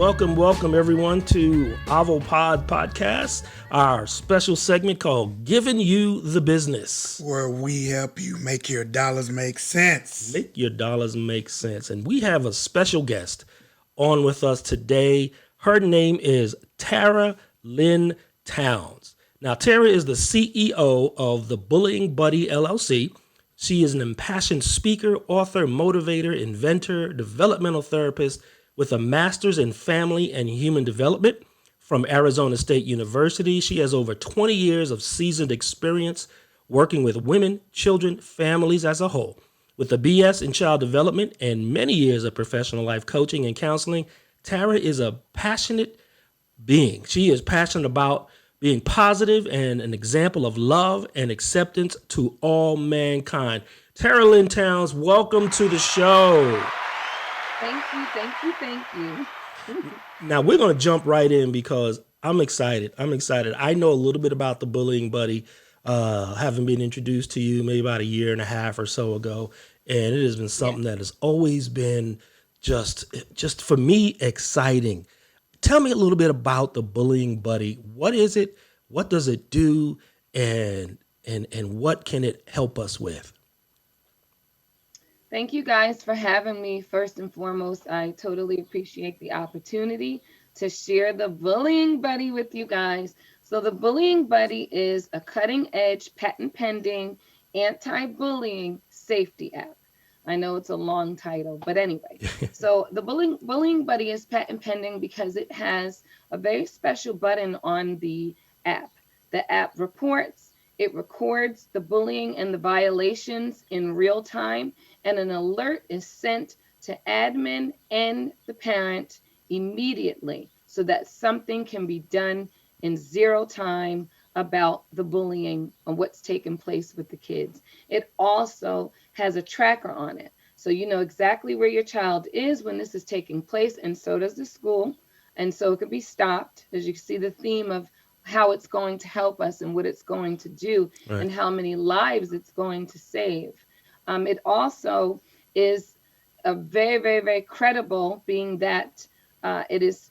Welcome everyone to AvoPod podcast, our special segment called Giving You the Business. Where we help you make your dollars make sense. Make your dollars make sense. And we have a special guest on with us today. Her name is Tara Lynn Townes. Now, Tara is the CEO of the Bullying Buddy LLC. She is an impassioned speaker, author, motivator, inventor, developmental therapist with a master's in family and human development from Arizona State University. She has over 20 years of seasoned experience working with women, children, families as a whole. With a BS in child development and many years of professional life coaching and counseling, Tara is a passionate being. She is passionate about being positive and an example of love and acceptance to all mankind. Tara Lynn Townes, welcome to the show. Thank you. Now, we're going to jump right in because I'm excited. I know a little bit about the Bullying Buddy, having been introduced to you maybe about a year and a half or so ago. And it has been something that has always been just for me, exciting. Tell me a little bit about the Bullying Buddy. What is it? What does it do? And what can it help us with? Thank you guys for having me. First and foremost, I totally appreciate the opportunity to share the Bullying Buddy with you guys. So the Bullying Buddy is a cutting-edge, patent-pending, anti-bullying safety app. I know it's a long title, but anyway. So the Bullying Buddy is patent pending because it has a very special button on the app. The app it records the bullying and the violations in real time, and an alert is sent to admin and the parent immediately so that something can be done in zero time about the bullying and what's taking place with the kids. It also has a tracker on it. So you know exactly where your child is when this is taking place, and so does the school. And so it can be stopped, as you can see the theme of how it's going to help us and what it's going to do, right, and how many lives it's going to save. It also is a very, very, very credible, being that it is,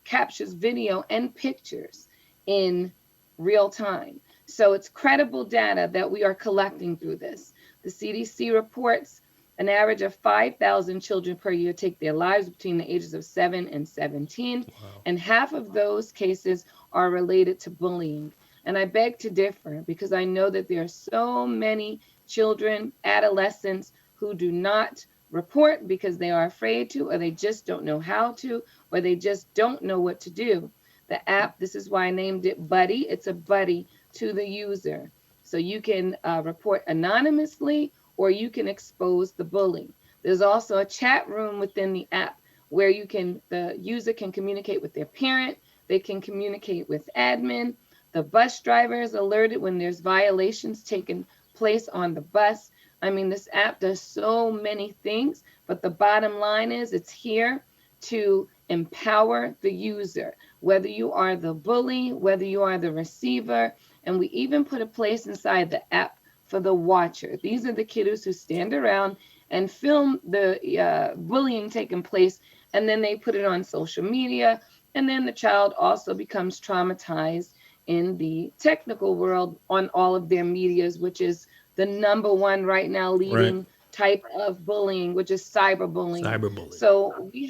captures video and pictures in real time. So it's credible data that we are collecting through this. The CDC reports an average of 5,000 children per year take their lives between the ages of 7 and 17. Wow. And half of those cases are related to bullying. And I beg to differ because I know that there are so many children, adolescents who do not report because they are afraid to, or they just don't know how to, or they just don't know what to do. The app, this is why I named it Buddy. It's a buddy to the user. So you can report anonymously, or you can expose the bullying. There's also a chat room within the app where the user can communicate with their parent. They can communicate with admin. The bus driver is alerted when there's violations taking place on the bus. I mean, this app does so many things, but the bottom line is it's here to empower the user, whether you are the bully, whether you are the receiver. And we even put a place inside the app for the watcher. These are the kiddos who stand around and film the bullying taking place, and then they put it on social media. And then the child also becomes traumatized in the technical world on all of their medias, which is the number one right now leading type of bullying, which is cyberbullying. So we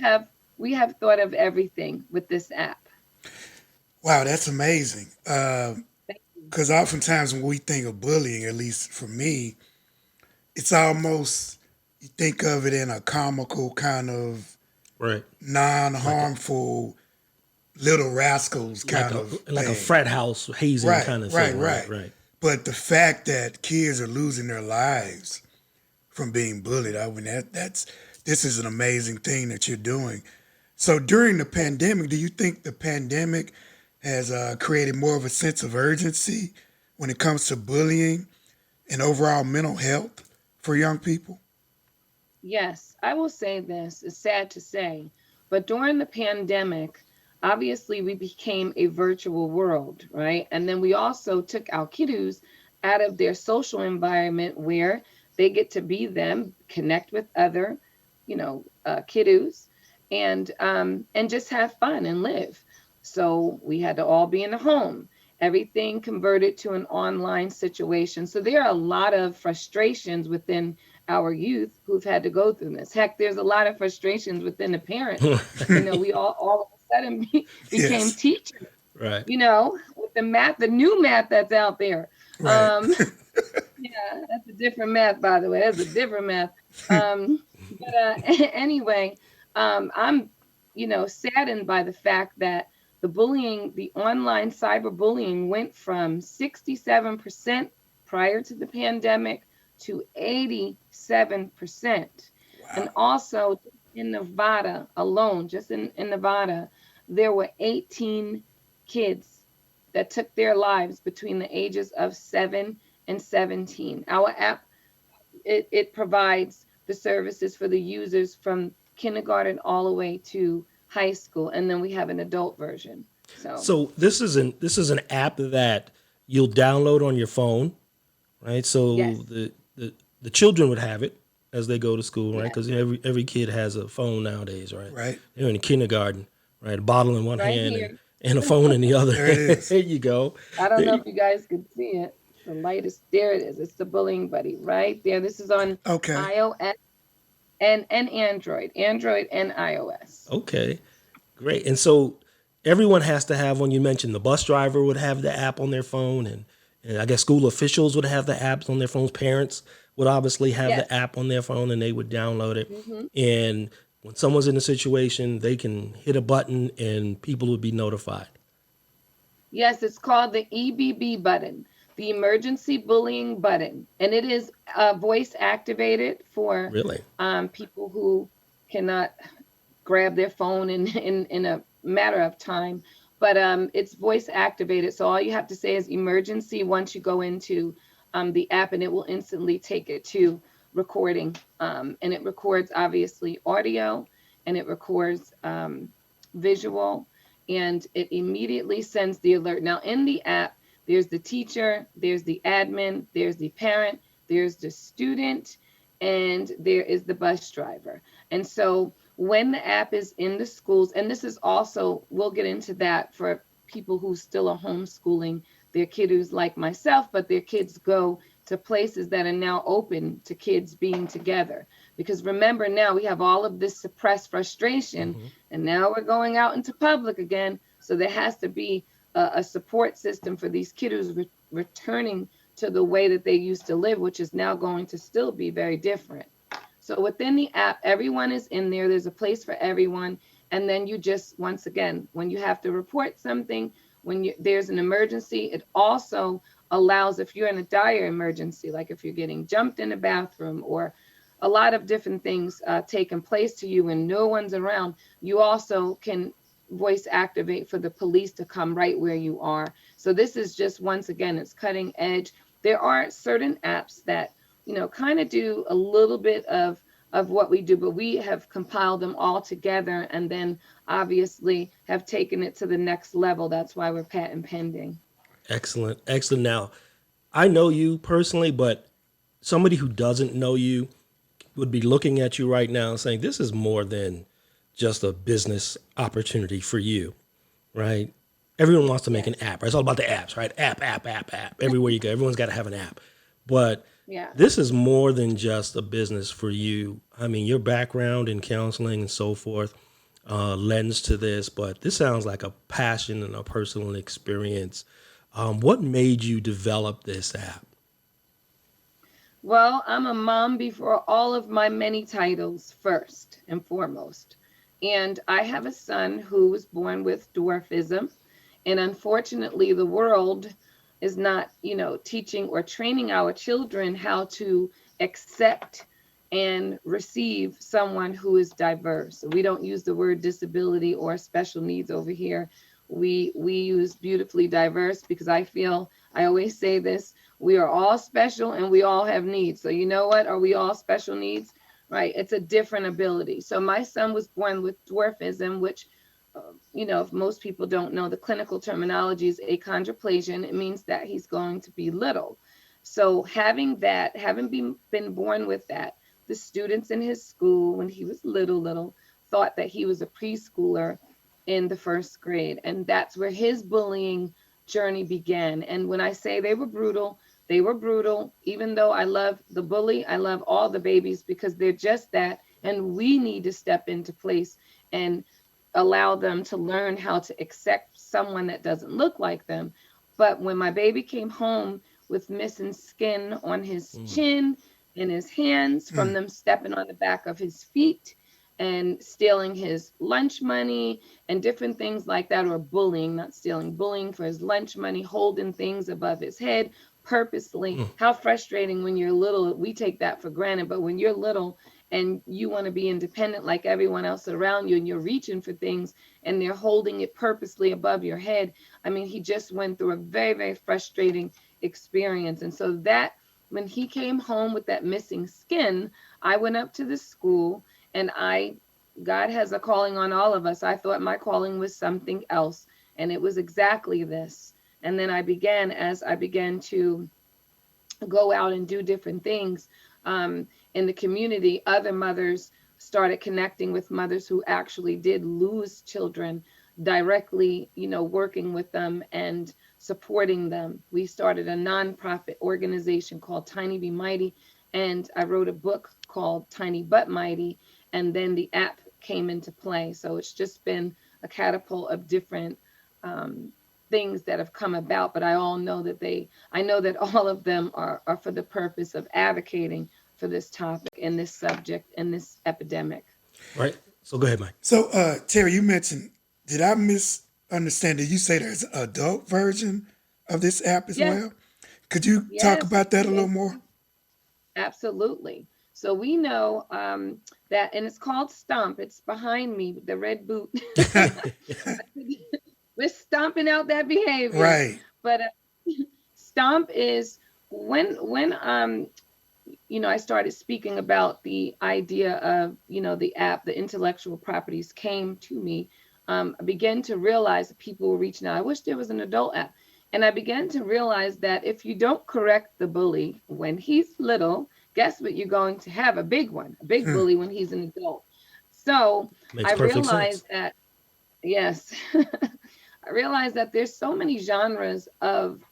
have thought of everything with this app. Wow, that's amazing. Because oftentimes when we think of bullying, at least for me, it's almost, you think of it in a comical kind of non-harmful little rascals kind of thing. Like a frat house hazing kind of thing. Right. But the fact that kids are losing their lives from being bullied, I mean, this is an amazing thing that you're doing. So during the pandemic, do you think the pandemic has created more of a sense of urgency when it comes to bullying and overall mental health for young people? Yes, I will say this. It's sad to say, but during the pandemic, obviously we became a virtual world, right? And then we also took our kiddos out of their social environment where they get to be them, connect with other, kiddos. and just have fun and live. So we had to all be in the home. Everything converted to an online situation. So there are a lot of frustrations within our youth who've had to go through this. Heck, there's a lot of frustrations within the parents. We all of a sudden became Yes. teachers, Right. with the new math that's out there. Right. Um, yeah, that's a different math, by the way. That's a different math. But anyway, I'm, saddened by the fact that the online cyberbullying went from 67% prior to the pandemic to 87%. And Wow. also in Nevada alone, just in Nevada, there were 18 kids that took their lives between the ages of 7 and 17. Our app, it provides the services for the users from kindergarten all the way to high school, and then we have an adult version. So So this is an app that you'll download on your phone, right? So yes, the children would have it as they go to school, right? yes, Because every kid has a phone nowadays, right? Right. They're in kindergarten, right? A bottle in one right hand here. and a phone in the other. There it is. There you go. I don't There know you- if you guys can see it. The light is there. It is. It's the bullying buddy right there. This is on Okay. iOS and Android and iOS. okay, great. And so everyone has to have one. You mentioned the bus driver would have the app on their phone, and I guess school officials would have the apps on their phones. Parents would obviously have Yes. the app on their phone, and they would download it. Hmm. And when someone's in a situation, they can hit a button, and people would be notified. Yes, it's called the EBB button, the emergency bullying button, and it is voice activated for Really? people who cannot grab their phone in a matter of time. But it's voice activated, so all you have to say is emergency once you go into the app, and it will instantly take it to recording. And it records obviously audio, and it records visual, and it immediately sends the alert. Now, in the app, there's the teacher, there's the admin, there's the parent, there's the student, and there is the bus driver. And so when the app is in the schools, and this is also, we'll get into that for people who still are homeschooling their kiddos like myself, but their kids go to places that are now open to kids being together. Because remember, now we have all of this suppressed frustration, Hmm. and now we're going out into public again. So there has to be a support system for these kiddos returning to the way that they used to live, which is now going to still be very different. So within the app, everyone is in there. There's a place for everyone. And then you just, once again, when you have to report something, there's an emergency, it also allows, if you're in a dire emergency, like if you're getting jumped in a bathroom or a lot of different things taking place to you and no one's around, you also can voice activate for the police to come right where you are. So this is just, once again, it's cutting edge. There are certain apps that, kind of do a little bit of what we do, but we have compiled them all together and then obviously have taken it to the next level. That's why we're patent pending. Excellent. Excellent. Now, I know you personally, but somebody who doesn't know you would be looking at you right now and saying, this is more than just a business opportunity for you, right? Everyone wants to make an Yes. app, right? It's all about the apps, right? App. Everywhere you go, everyone's got to have an app. But Yeah. this is more than just a business for you. I mean, your background in counseling and so forth lends to this, but this sounds like a passion and a personal experience. What made you develop this app? Well, I'm a mom before all of my many titles, first and foremost. And I have a son who was born with dwarfism. And unfortunately, the world is not, teaching or training our children how to accept and receive someone who is diverse. We don't use the word disability or special needs over here. We use beautifully diverse because I always say this, we are all special and we all have needs. So you know what? Are we all special needs? Right? It's a different ability. So my son was born with dwarfism, which if most people don't know, the clinical terminology is achondroplasia, and it means that he's going to be little. So having been born with that, the students in his school when he was little, thought that he was a preschooler in the first grade. And that's where his bullying journey began. And when I say they were brutal, they were brutal. Even though I love the bully, I love all the babies because they're just that. And we need to step into place and allow them to learn how to accept someone that doesn't look like them. But when my baby came home with missing skin on his chin and his hands from Mm. them stepping on the back of his feet and stealing his lunch money and different things like that, or bullying, not stealing, bullying for his lunch money, holding things above his head purposely. How frustrating when you're little. We take that for granted, but when you're little and you want to be independent like everyone else around you and you're reaching for things and they're holding it purposely above your head. I mean, he just went through a very, very frustrating experience. And so that when he came home with that missing skin, I went up to the school and God has a calling on all of us. I thought my calling was something else, and it was exactly this. And then as I began to go out and do different things in the community, other mothers started connecting with mothers who actually did lose children directly, working with them and supporting them. We started a nonprofit organization called Tiny Be Mighty, and I wrote a book called Tiny But Mighty, and then the app came into play. So it's just been a catapult of different um, things that have come about, but I know that all of them are for the purpose of advocating for this topic and this subject and this epidemic. Right. So go ahead, Mike. So, Terry, you mentioned, did I misunderstand? Did you say there's an adult version of this app as Yes, well? Could you talk yes, about that a little more? yes, absolutely. So we know that, and it's called Stomp. It's behind me, the red boot. We're stomping out that behavior. Right. But Stomp is when I started speaking about the idea of, the app, the intellectual properties came to me. I began to realize that people were reaching out. I wish there was an adult app. And I began to realize that if you don't correct the bully when he's little, guess what? You're going to have a big one, a big Hmm. bully when he's an adult. So Makes I perfect sense. realized that, yes, I realized that there's so many genres of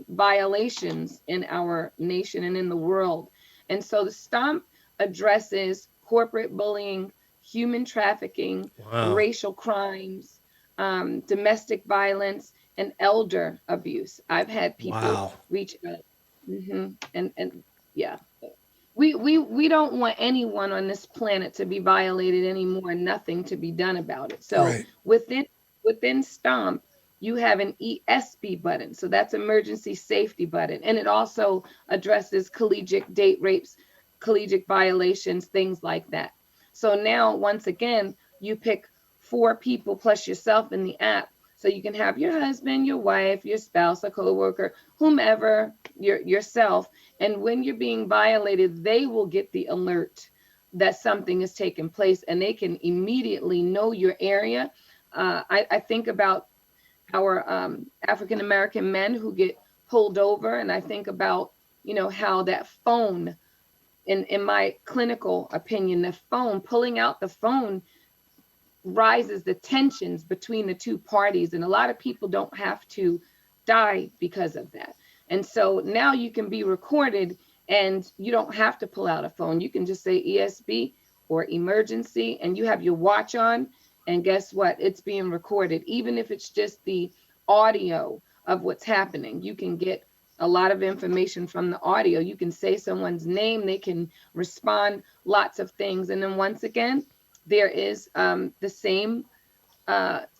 violations in our nation and in the world. And so the Stomp addresses corporate bullying, human trafficking, Wow. racial crimes, domestic violence, and elder abuse. I've had people Wow. reach out. And yeah, we don't want anyone on this planet to be violated anymore, nothing to be done about it. So Right. within Stomp, you have an ESP button. So that's emergency safety button. And it also addresses collegiate date rapes, collegiate violations, things like that. So now, once again, you pick four people plus yourself in the app. So you can have your husband, your wife, your spouse, a coworker, whomever, yourself. And when you're being violated, they will get the alert that something is taking place and they can immediately know your area. I think about our African American men who get pulled over, and I think about how that phone, in my clinical opinion, the phone, pulling out the phone rises the tensions between the two parties, and a lot of people don't have to die because of that. And so now you can be recorded and you don't have to pull out a phone. You can just say ESB or emergency and you have your watch on, and guess what? It's being recorded. Even if it's just the audio of what's happening, you can get a lot of information from the audio. You can say someone's name, they can respond, lots of things. And then once again, there is the same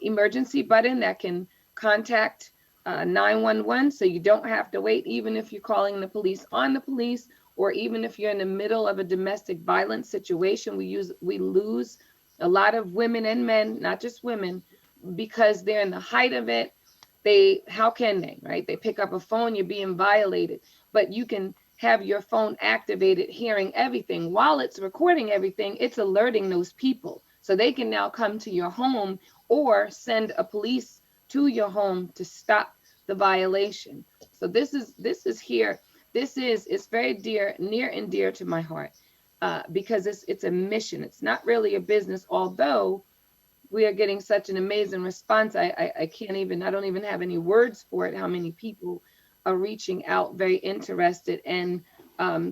emergency button that can contact 911, so you don't have to wait, even if you're calling the police on the police, or even if you're in the middle of a domestic violence situation. We lose a lot of women and men, not just women, because they're in the height of it. How can they, right? They pick up a phone, you're being violated, but you can have your phone activated, hearing everything. While it's recording everything, it's alerting those people. So they can now come to your home or send a police to your home to stop the violation. So this is here. It's very near and dear to my heart. because it's a mission. It's not really a business, although we are getting such an amazing response. I can't even, I don't even have any words for it, how many people are reaching out, very interested. And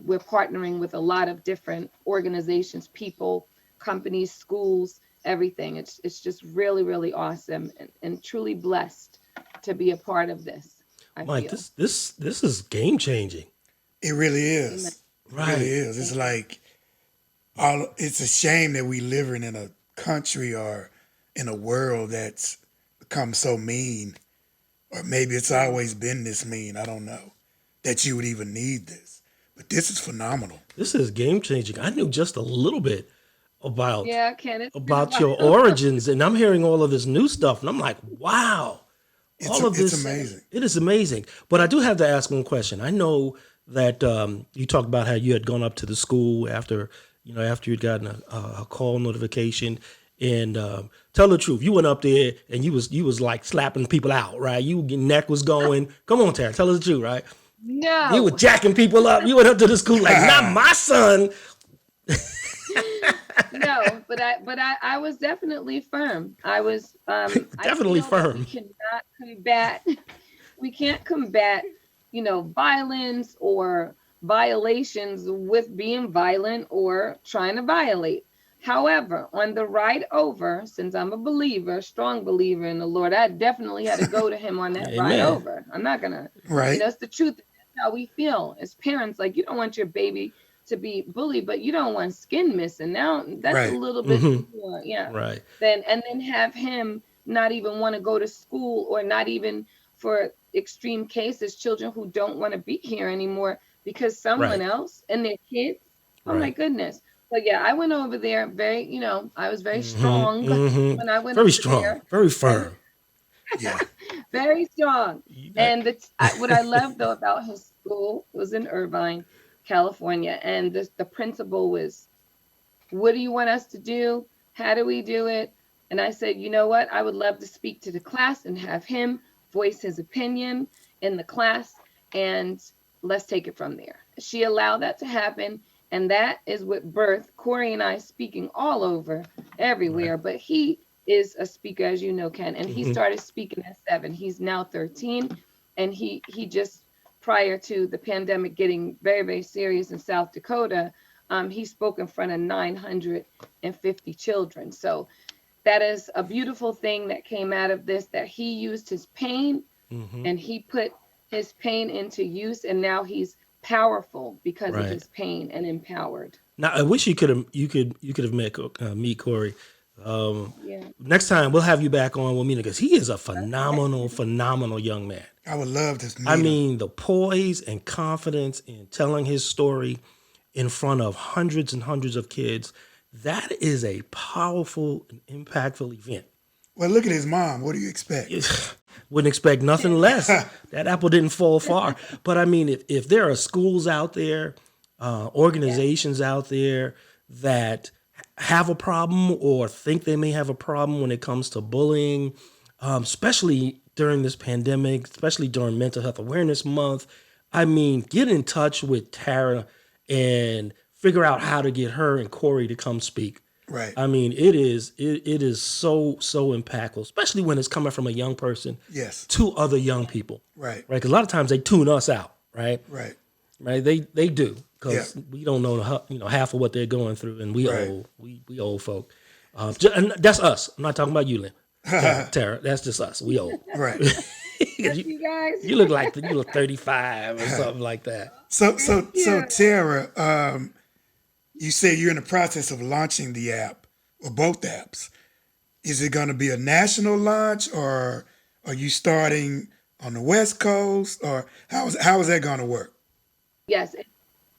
we're partnering with a lot of different organizations, people, companies, schools, everything. It's just really, really awesome, and truly blessed to be a part of this, I Mike, feel. this is game changing. It really Amen. is. It really Right. is. It's Thank you. like it's a shame that we living in a country or in a world that's become so mean, or maybe it's Yeah. always been this mean. I don't know that you would even need this, but this is phenomenal. This is game changing. I knew just a little bit about Yeah, Ken, it's been a about your while. origins, and I'm hearing all of this new stuff, and I'm like, wow, all of It's this, amazing. it is amazing. But I do have to ask one question. I know that you talked about how you had gone up to the school after, after you'd gotten a call notification, and tell the truth, you went up there and you was like slapping people out, right? Your neck was going. Come on, Tara, tell us the truth, right? You were No, jacking people up. You went up to the school like, not my son. no, but I was definitely firm. I Definitely feel that we firm. cannot combat we can't combat, violence or violations with being violent or trying to violate. However, on the ride over, since I'm a believer, strong believer in the Lord, I definitely had to go to him on that ride Amen. over. I'm not gonna, Right. it's the truth. That's how we feel as parents. Like, you don't want your baby to be bullied, but you don't want skin missing. Now that's a Right. little bit Hmm. more, yeah. Right. Then have him not even want to go to school, or not even, for extreme cases, children who don't want to be here anymore because someone Right. else and their kids. Oh my Right. goodness. But yeah, I went over there very, I was very Hmm. strong Hmm. when I went Very over strong. there. Very And firm. Yeah. very strong. You got- And what I loved though about his school was in Irvine, California, and the principal was, "What do you want us to do? How do we do it?" And I said, "You know what? I would love to speak to the class and have him voice his opinion in the class, and let's take it from there." She allowed that to happen. And that is what birthed Corey and I speaking all over, Right. everywhere. But he is a speaker, as you know, Ken, and he Hmm. started speaking at 7. He's now 13. And he just, prior to the pandemic getting very, very serious in South Dakota, he spoke in front of 950 children. So that is a beautiful thing that came out of this, that he used his pain Hmm. and he put his pain into use, and now he's powerful because of Right. his pain and empowered. Now I wish you could have met meet Corey. Yeah. Next time we'll have you back on with me because he is a phenomenal, phenomenal young man. I would love to I meet him. mean, the poise and confidence in telling his story in front of hundreds and hundreds of kids, that is a powerful and impactful event. Well, look at his mom. What do you expect? Wouldn't expect nothing less. That apple didn't fall far. But I mean, if there are schools out there, Yeah. organizations out there that have a problem or think they may have a problem when it comes to bullying, especially during this pandemic, especially during Mental Health Awareness Month, I mean, get in touch with Tara and figure out how to get her and Corey to come speak. Right. I mean, it is so impactful, especially when it's coming from a young person Yes. to other young people, Right. right? Because a lot of times they tune us out, right? Right. Right? They do Yeah. because we don't know half of what they're going through, and we Right. old we old folk. And that's us. I'm not talking about you, Lynn. Tara. That's just us. We old. Right. 'Cause Yes, you guys. you look like you look 35 or something like that. So Yeah. Tara, you say you're in the process of launching the app or both apps. Is it going to be a national launch, or are you starting on the West Coast, or how is that going to work? Yes.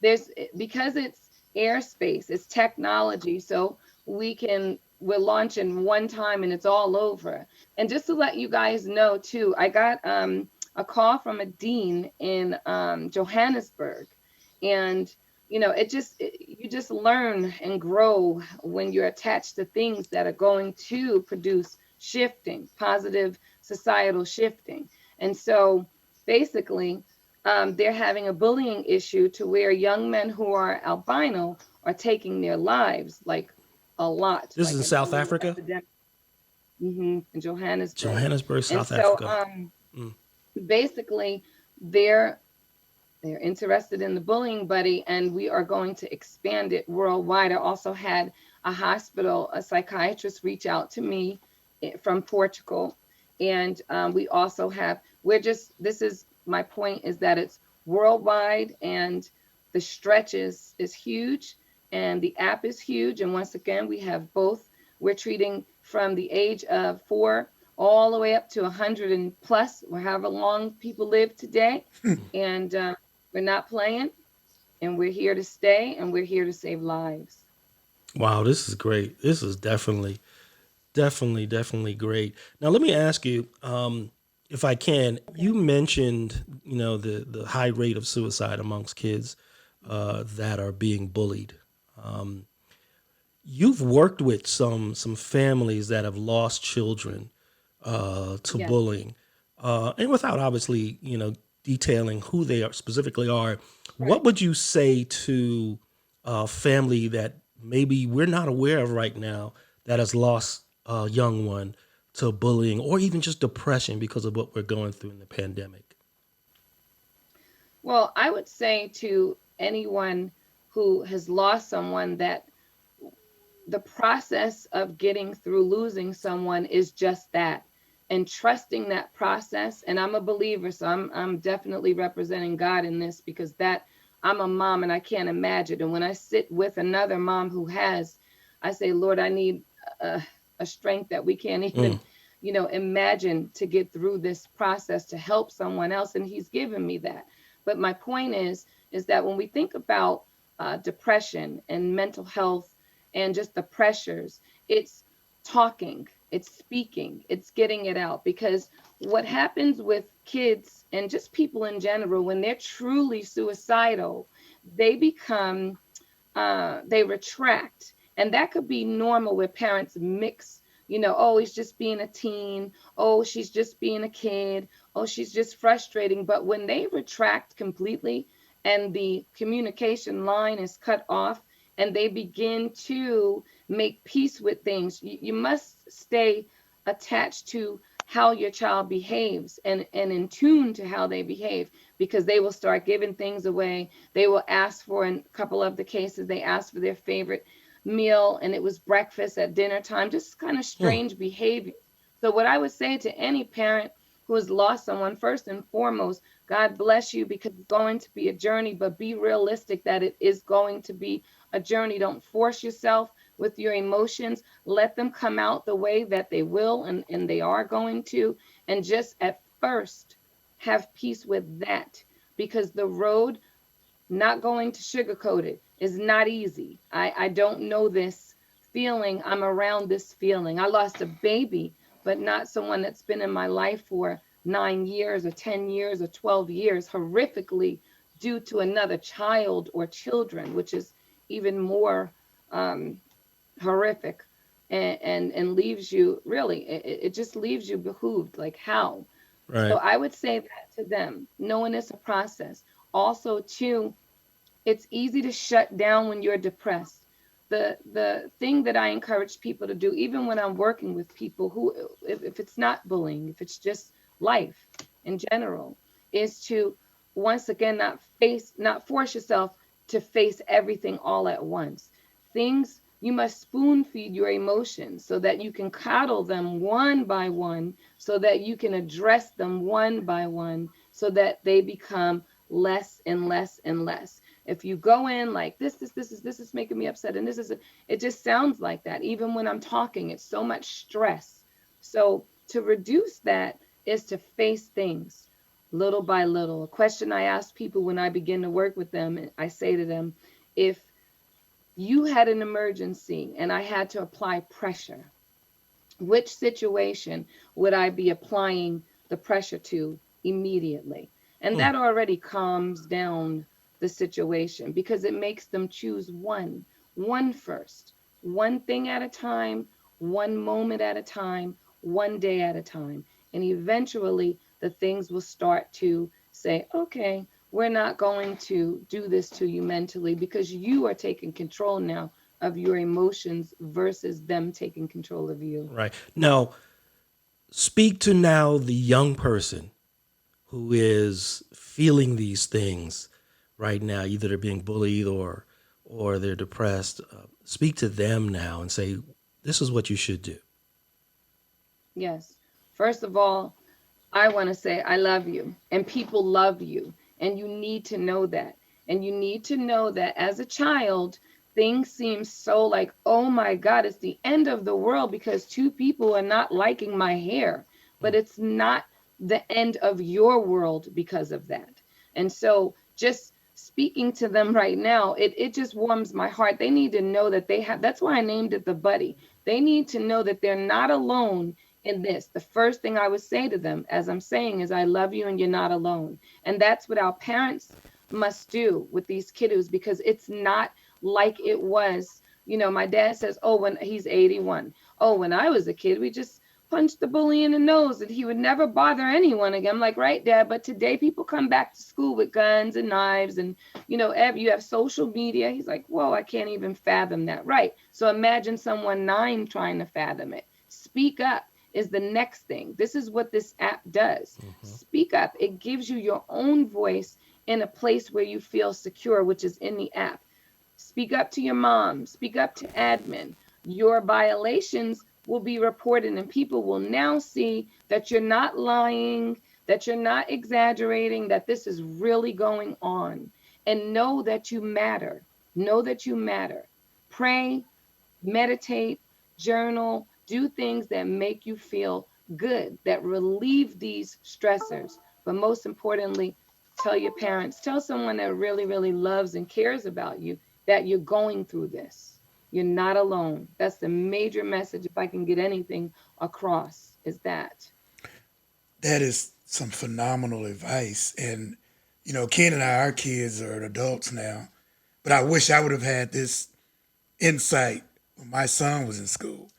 There's, because it's airspace, it's technology, so we're launching one time and it's all over. And just to let you guys know too, I got a call from a dean in Johannesburg, and you just learn and grow when you're attached to things that are going to produce shifting, positive societal shifting. And so basically, they're having a bullying issue to where young men who are albino are taking their lives, like a lot, This is like in a South bullying Africa, epidemic, in Johannesburg. Johannesburg, And South so Africa. Mm. basically, they're they're interested in the bullying buddy, and we are going to expand it worldwide. I also had a hospital, a psychiatrist reach out to me from Portugal. And we also have, this is my point, is that it's worldwide, and the stretch is huge, and the app is huge. And once again, we have both. We're treating from the age of 4 all the way up to 100 and plus, or however long people live today. And we're not playing, and we're here to stay, and we're here to save lives. Wow, this is great. This is definitely great. Now, let me ask you, if I can. You mentioned, the high rate of suicide amongst kids that are being bullied. You've worked with some families that have lost children to Yes, bullying, and without obviously, detailing who they are specifically are. right. What would you say to a family that maybe we're not aware of right now that has lost a young one to bullying or even just depression because of what we're going through in the pandemic? Well, I would say to anyone who has lost someone that the process of getting through losing someone is just that, and trusting that process. And I'm a believer, so I'm definitely representing God in this, because that, I'm a mom and I can't imagine. And when I sit with another mom who has, I say, Lord, I need a, a strength that we can't Mm, even imagine, to get through this process to help someone else, and he's given me that. But my point is that when we think about depression and mental health and just the pressures, it's talking, it's speaking, it's getting it out. Because what happens with kids and just people in general, when they're truly suicidal, they become, they retract. And that could be normal, where parents mix, oh, he's just being a teen. Oh, she's just being a kid. Oh, she's just frustrating. But when they retract completely, and the communication line is cut off, and they begin to make peace with things, you must stay attached to how your child behaves, and in tune to how they behave, because they will start giving things away. They will ask for, in a couple of the cases, they asked for their favorite meal, and it was breakfast at dinner time, just kind of mm, strange behavior. So what I would say to any parent who has lost someone, first and foremost, God bless you, because it's going to be a journey, but be realistic that it is going to be a journey. Don't force yourself with your emotions. Let them come out the way that they will, and they are going to. And just at first, have peace with that, because the road, not going to sugarcoat it, is not easy. I don't know this feeling. I'm around this feeling. I lost a baby, but not someone that's been in my life for 9 years or 10 years or 12 years, horrifically, due to another child or children, which is even more um, horrific. And leaves you, really, it just leaves you behooved, like, how. So right. I would say that to them, knowing it's a process. Also, too, it's easy to shut down when you're depressed. The thing that I encourage people to do, even when I'm working with people who, if it's not bullying, if it's just life in general, is to, once again, not force yourself to face everything all at once. Things, you must spoon feed your emotions so that you can coddle them one by one, so that you can address them one by one, so that they become less and less and less. If you go in like this is making me upset, and it just sounds like that. Even when I'm talking, it's so much stress. So to reduce that is to face things little by little. A question I ask people when I begin to work with them, I say to them, if you had an emergency and I had to apply pressure, which situation would I be applying the pressure to immediately? And Mm, that already calms down the situation, because it makes them choose one first, one thing at a time, one moment at a time, one day at a time. And eventually the things will start to say, okay, we're not going to do this to you mentally because you are taking control now of your emotions versus them taking control of you. Right. Now, speak to now the young person who is feeling these things right now. Either they're being bullied or they're depressed. Speak to them now and say, this is what you should do. Yes. First of all, I want to say I love you and people love you and you need to know that. And you need to know that as a child, things seem so like, oh my God, it's the end of the world because two people are not liking my hair. But it's not the end of your world because of that. And so just speaking to them right now, it just warms my heart. They need to know that they have, that's why I named it the buddy. They need to know that they're not alone in this. The first thing I would say to them, as I'm saying, is I love you and you're not alone. And that's what our parents must do with these kiddos because it's not like it was. You know, my dad says, oh, when he's 81, oh, when I was a kid, we just punched the bully in the nose and he would never bother anyone again. I'm like, right, Dad, but today people come back to school with guns and knives and, you know, you have social media. He's like, whoa, I can't even fathom that. Right. So imagine someone 9 trying to fathom it. Speak up is the next thing. This is what this app does. Speak up. It gives you your own voice in a place where you feel secure, which is in the app. Speak up to your mom. Speak up to admin. Your violations will be reported and people will now see that you're not lying, that you're not exaggerating, that this is really going on. And know that you matter. Know that you matter. Pray, meditate, journal, do things that make you feel good, that relieve these stressors. But most importantly, tell your parents, tell someone that really, really loves and cares about you that you're going through this. You're not alone. That's the major message, if I can get anything across, is that. That is some phenomenal advice. And, you know, Ken and I, our kids are adults now, but I wish I would have had this insight when my son was in school.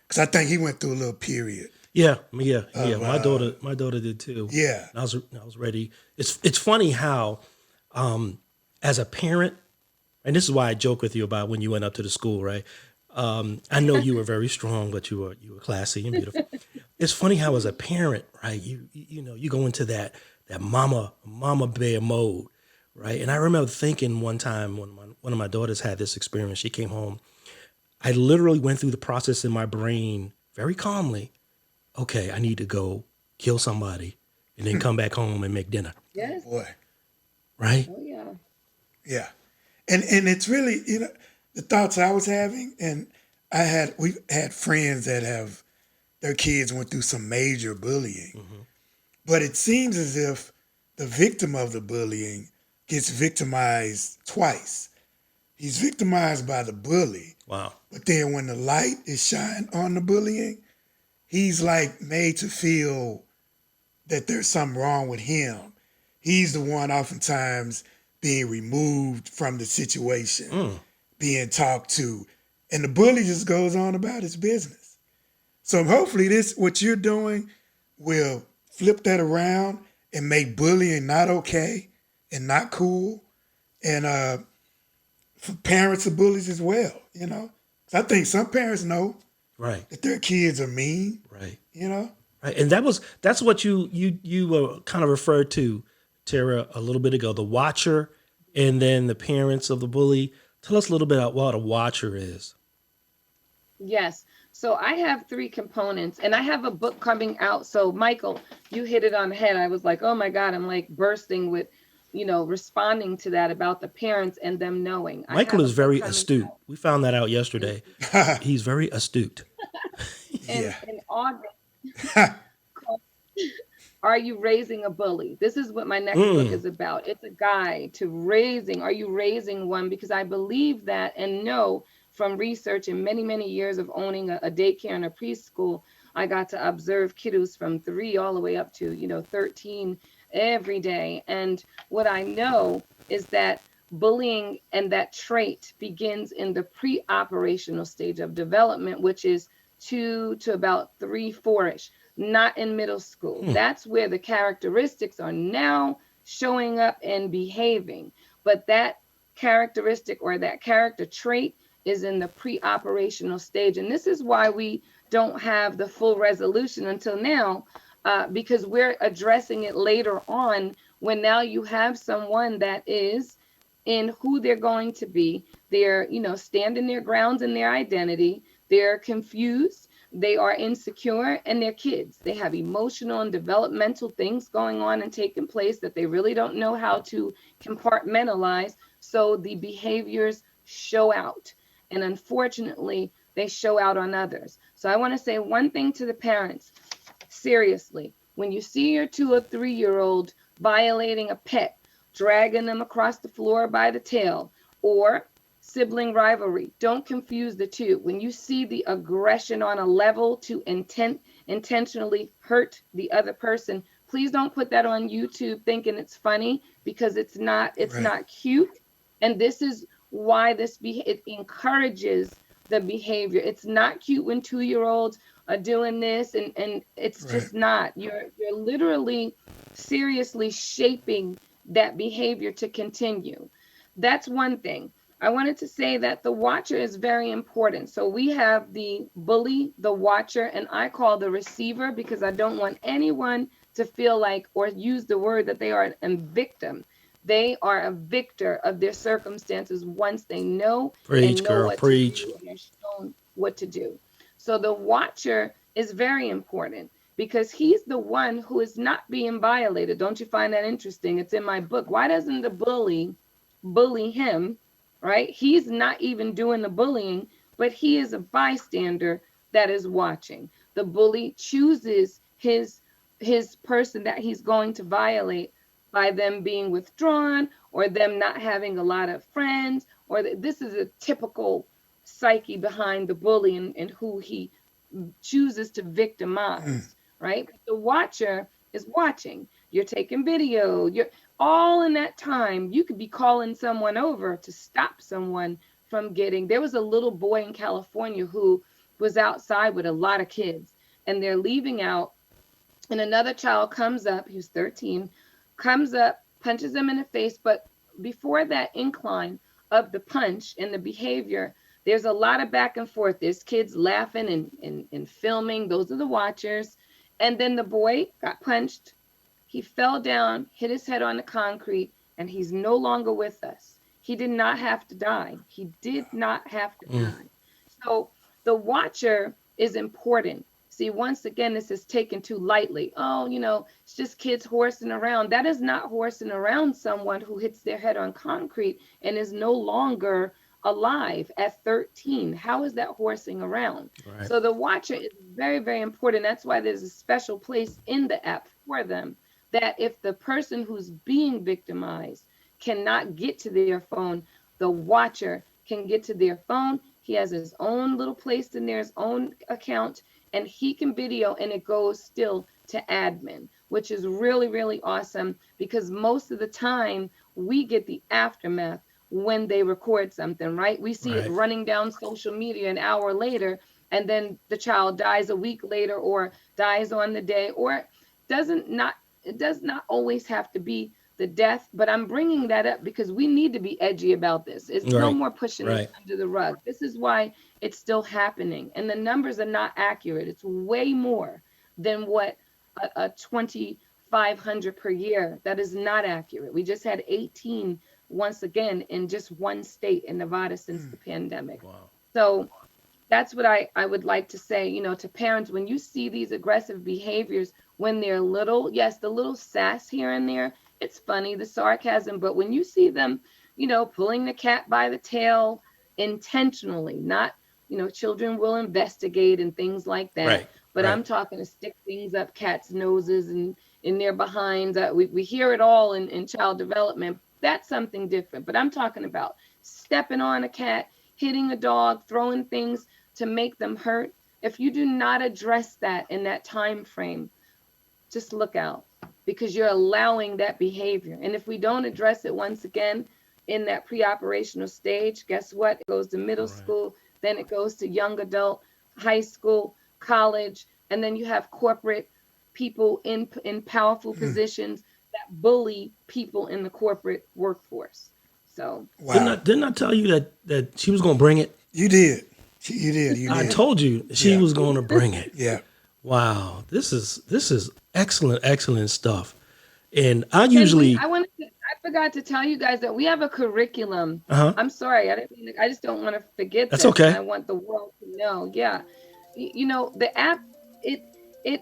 Because I think he went through a little period. Yeah. My daughter did too. Yeah. And I was ready. It's funny how, as a parent, and this is why I joke with you about when you went up to the school, right? I know you were very strong, but you were classy and beautiful. It's funny how, as a parent, right, you know, you go into that mama bear mode, right? And I remember thinking one time when one of my daughters had this experience, she came home. I literally went through the process in my brain very calmly. Okay, I need to go kill somebody and then come back home and make dinner, Yes. Boy. right? Oh, yeah. Yeah. And it's really, you know, the thoughts I was having, and we had friends that have their kids went through some major bullying. But it seems as if the victim of the bullying gets victimized twice. He's victimized by the bully, Wow. but then when the light is shined on the bullying, he's like made to feel that there's something wrong with him. He's the one oftentimes being removed from the situation, being talked to, and the bully just goes on about his business. So hopefully this, what you're doing, will flip that around and make bullying not okay and not cool. And for parents of bullies as well, you know. 'Cause I think some parents know Right. that their kids are mean, Right. you know. Right. And that's what you kind of referred to, Tara, a little bit ago. The watcher, and then the parents of the bully. Tell us a little bit about what a watcher is. Yes. So I have 3 components and I have a book coming out. So Michael, you hit it on the head. I was like, oh my God, I'm like bursting with, you know, responding to that about the parents and them knowing. I Michael have a is book very coming astute. out We found that out yesterday. He's very astute. Yeah. in August called Are You Raising a Bully? This is what my next book is about. It's a guide to are you raising one? Because I believe that and know from research and many, many years of owning a daycare and a preschool, I got to observe kiddos from 3 all the way up to, you know, 13 every day. And what I know is that bullying and that trait begins in the pre-operational stage of development, which is 2 to about 3, 4-ish, not in middle school. That's where the characteristics are now showing up and behaving. But that characteristic or that character trait is in the pre-operational stage. And this is why we don't have the full resolution until now, because we're addressing it later on when now you have someone that is in who they're going to be. They're, standing their grounds in their identity. They're confused. They are insecure, and they're kids. They have emotional and developmental things going on and taking place that they really don't know how to compartmentalize. So the behaviors show out. And unfortunately, they show out on others. So I want to say one thing to the parents. Seriously, when you see your 2 or 3-year-old violating a pet, dragging them across the floor by the tail, or sibling rivalry, don't confuse the two. When you see the aggression on a level to intentionally hurt the other person, please don't put that on YouTube thinking it's funny, because it's not. It's Right. not cute. And this is why it encourages the behavior. It's not cute when 2-year-olds are doing this, and it's Right. just not. You're literally seriously shaping that behavior to continue. That's one thing. I wanted to say that the watcher is very important. So we have the bully, the watcher, and I call the receiver, because I don't want anyone to feel like or use the word that they are a victim. They are a victor of their circumstances once they know and Preach, know girl, what to preach. do and are shown what to do. So the watcher is very important, because he's the one who is not being violated. Don't you find that interesting? It's in my book. Why doesn't the bully him, right? He's not even doing the bullying, but he is a bystander that is watching. The bully chooses his person that he's going to violate by them being withdrawn, or them not having a lot of friends, or this is a typical psyche behind the bully, and who he chooses to victimize, right? But the watcher is watching. You're taking video. You're all in that time. You could be calling someone over to stop someone from getting. There was a little boy in California who was outside with a lot of kids, and they're leaving out, and another child comes up, he was 13, comes up, punches him in the face. But before that incline of the punch and the behavior, there's a lot of back and forth. There's kids laughing and filming. Those are the watchers. And then the boy got punched. He fell down, hit his head on the concrete, and he's no longer with us. He did not have to die. He did not have to die. So the watcher is important. See, once again, this is taken too lightly. Oh, it's just kids horsing around. That is not horsing around someone who hits their head on concrete and is no longer alive at 13. How is that horsing around? Right. So the watcher is very, very important. That's why there's a special place in the app for them, that if the person who's being victimized cannot get to their phone, the watcher can get to their phone. He has his own little place in there, his own account, and he can video, and it goes still to admin, which is really, really awesome, because most of the time we get the aftermath when they record something, right? We see it Right. running down social media an hour later, and then the child dies a week later, or dies on the day, or it does not always have to be the death. But I'm bringing that up because we need to be edgy about this. It's no Right. more pushing this Right. under the rug. This is why it's still happening, and the numbers are not accurate. It's way more than what a 2,500 per year. That is not accurate. We just had 18 once again in just one state in Nevada since the pandemic. Wow. So that's what I would like to say, to parents. When you see these aggressive behaviors when they're little, yes, the little sass here and there, it's funny, the sarcasm, but when you see them, pulling the cat by the tail intentionally, not, children will investigate and things like that. Right. But Right. I'm talking to stick things up cats' noses and in their behinds. We hear it all in child development. That's something different. But I'm talking about stepping on a cat, hitting a dog, throwing things to make them hurt. If you do not address that in that time frame, just look out, because you're allowing that behavior. And if we don't address it once again in that pre-operational stage, guess what? It goes to middle Right. school, then it goes to young adult, high school, college, and then you have corporate people in powerful positions that bully people in the corporate workforce. So Wow. Didn't I tell you that she was going to bring it? You did. You did. You I did. told you she Yeah. was going to bring it. Yeah. Wow, this is excellent stuff. And I can we? usually, I forgot to tell you guys that we have a curriculum. uh-huh, I'm sorry, I didn't. I just don't want to forget that's this, and I okay. want the world to know. Yeah, you know the app. It it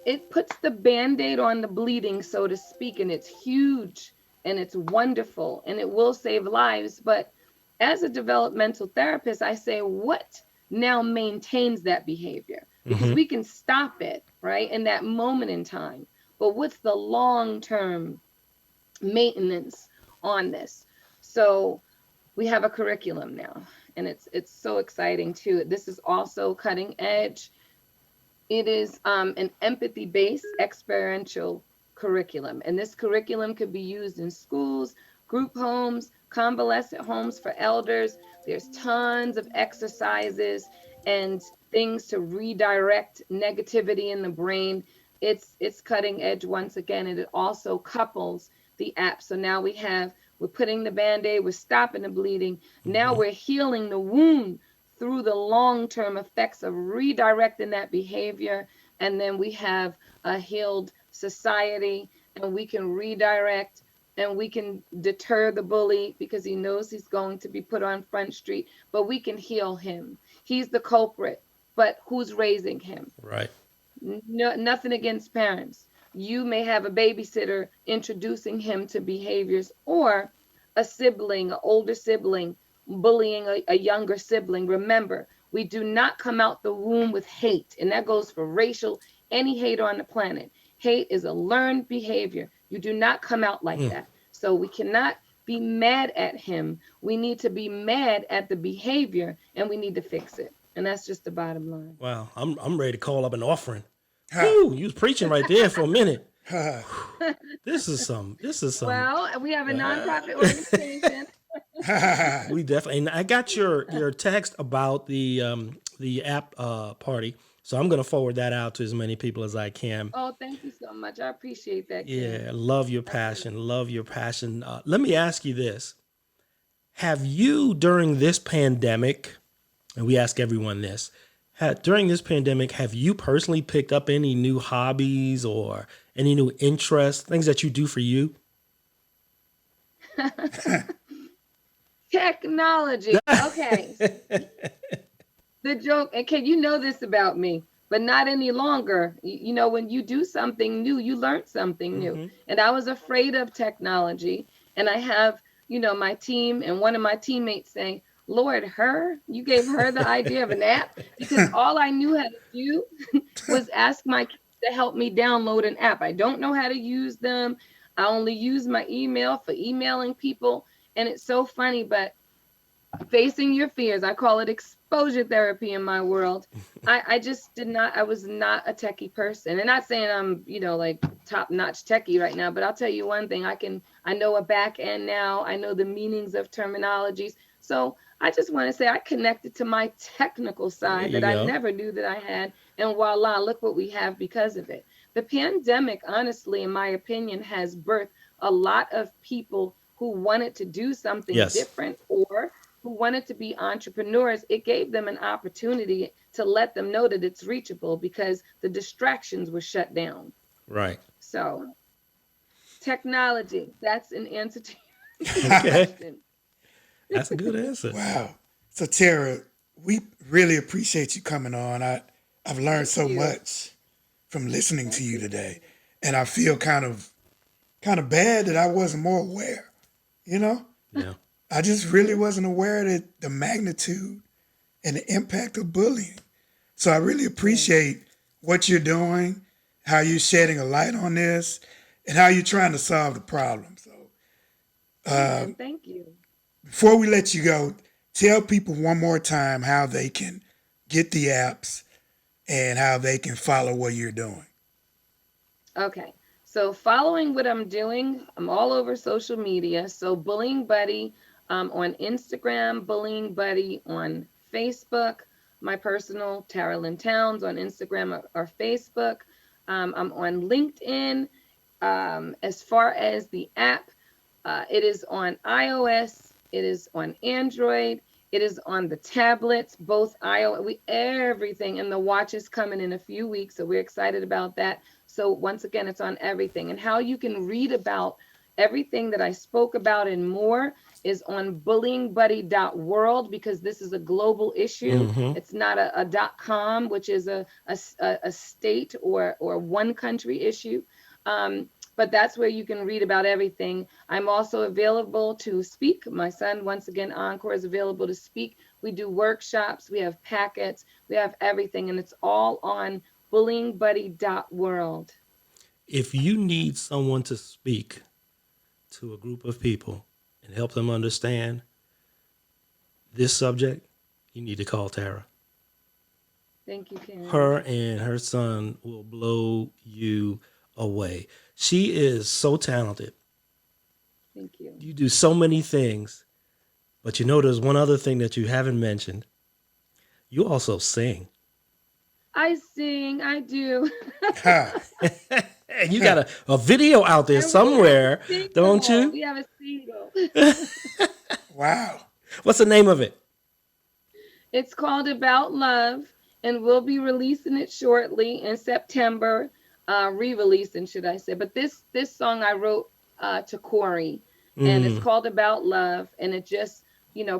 it puts the band-aid on the bleeding, so to speak, and it's huge and it's wonderful and it will save lives. But as a developmental therapist, I say, what now maintains that behavior? Because Hmm. we can stop it, right, in that moment in time. But what's the long-term maintenance on this? So we have a curriculum now, and it's so exciting too. This is also cutting edge. It is an empathy-based experiential curriculum, and this curriculum could be used in schools, group homes, convalescent homes for elders. There's tons of exercises and things to redirect negativity in the brain. It's cutting edge once again, and it also couples the app. So now we're putting the band-aid, we're stopping the bleeding. Now Hmm. we're healing the wound through the long-term effects of redirecting that behavior. And then we have a healed society, and we can redirect and we can deter the bully because he knows he's going to be put on Front Street, but we can heal him. He's the culprit, but who's raising him? Right. No, nothing against parents. You may have a babysitter introducing him to behaviors, or a sibling, an older sibling, bullying a younger sibling. Remember, we do not come out the womb with hate, and that goes for racial, any hate on the planet. Hate is a learned behavior. You do not come out like Mm. that. So we cannot be mad at him. We need to be mad at the behavior, and we need to fix it. And that's just the bottom line. Wow, I'm ready to call up an offering. Ha. Whoo, you was preaching right there for a minute. Ha. This is some. Well, we have a uh, nonprofit organization. Ha. we definitely. And I got your text about the app party, so I'm gonna forward that out to as many people as I can. Oh, thank you so much. I appreciate that, King. Yeah, love your I really passion. Love your passion. Let me ask you this: have you during this pandemic, and we ask everyone this, during this pandemic, have you personally picked up any new hobbies or any new interests, things that you do for you? technology. Okay. The joke, and can you know this about me? But not any longer. You know, when you do something new, you learn something new. Hmm. And I was afraid of technology. And I have, my team and one of my teammates saying, Lord, you gave her the idea of an app? Because all I knew how to do was ask my kids to help me download an app. I don't know how to use them. I only use my email for emailing people. And it's so funny, but facing your fears, I call it exposure therapy in my world. I just did not, I was not a techie person. And not saying I'm, like top notch techie right now, but I'll tell you one thing, I know a back end now. I know the meanings of terminologies. So I just want to say I connected to my technical There side you that I go. never knew that I had. And voila, look what we have because of it. The pandemic, honestly, in my opinion, has birthed a lot of people who wanted to do something Yes. different, or who wanted to be entrepreneurs. It gave them an opportunity to let them know that it's reachable because the distractions were shut down. Right. So, technology, that's an answer to your Okay. question. That's a good answer. Wow. So Tara, we really appreciate you coming on. I've learned Thank so you. much from listening to Thank you you. today. And I feel kind of bad that I wasn't more aware, you know? Yeah. I just really wasn't aware that the magnitude and the impact of bullying. So I really Yeah. appreciate what you're doing, how you're shedding a light on this, and how you're trying to solve the problem. So Amen. Thank you. before we let you go, tell people one more time how they can get the apps and how they can follow what you're doing. Okay. So following what I'm doing, I'm all over social media. So Bullying Buddy on Instagram, Bullying Buddy on Facebook, my personal Tara Lynn Townes on Instagram or Facebook. I'm on LinkedIn. As far as the app, it is on iOS, it is on Android, it is on the tablets, both iOS, everything. And the watch is coming in a few weeks, so we're excited about that. So once again, it's on everything. And how you can read about everything that I spoke about and more is on bullyingbuddy.world, because this is a global issue. It's not a .com, which is a state or one country issue. But that's where you can read about everything. I'm also available to speak. My son, once again, Encore, is available to speak. We do workshops, we have packets, we have everything, and it's all on bullyingbuddy.world. If you need someone to speak to a group of people and help them understand this subject, you need to call Tara. Thank you, Karen. Her and her son will blow you away. She is so talented. Thank you. You do so many things, but you know there's one other thing that you haven't mentioned. You also sing. I sing, I do. And you got a video out there somewhere, don't you? We have a single. Wow. What's the name of it? It's called About Love, and we'll be releasing it shortly in September. Re-releasing, should I say. But this song I wrote to Corey, and it's called About Love, and it just,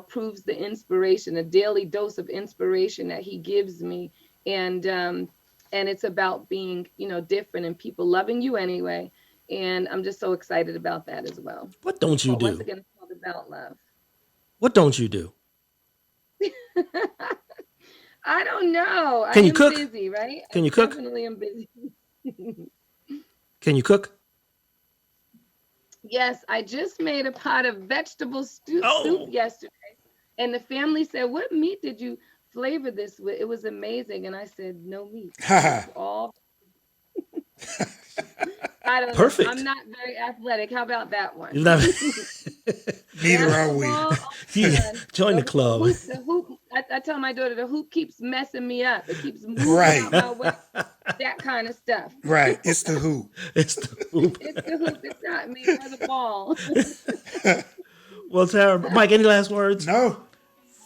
proves the inspiration, a daily dose of inspiration that he gives me. And it's about being, different and people loving you anyway. And I'm just so excited about that as well. What don't you do? Once again, it's called About Love. What don't you do? I don't know. Can you am cook? Busy, right? Can you cook? Definitely am busy. Can you cook? Yes, I just made a pot of vegetable soup yesterday. And the family said, "What meat did you flavor this with?" It was amazing. And I said, "No meat. It's all." I don't Perfect. know. I'm not very athletic. How about that one? Neither are we. Join the club. The hoop, I tell my daughter, the hoop keeps messing me up. It keeps moving Right. out my way. That kind of stuff. Right. It's the hoop. It's the hoop. It's the hoop. It's not me or the ball. Well, Tara, Mike, any last words? No.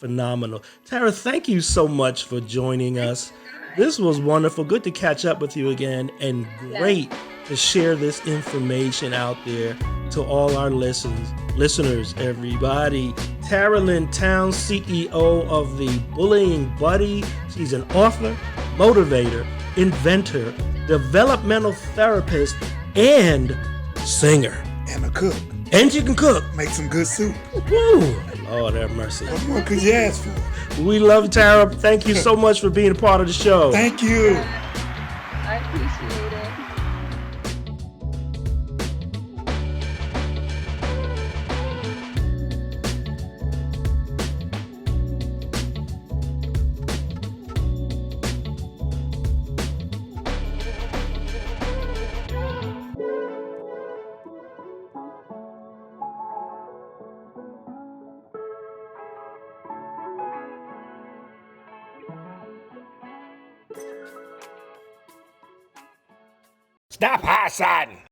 Phenomenal. Tara, thank you so much for joining us. This was wonderful. Good to catch up with you again, and great to share this information out there to all our listeners, everybody. Tara Lynn Townes, CEO of the Bullying Buddy. She's an author, motivator, inventor, developmental therapist, and singer. And a cook. And you can cook. Make some good soup. Woo! Lord have mercy. What more could you ask for? We love Tara. Thank you so much for being a part of the show. Thank you. I appreciate it. Stop high-siding.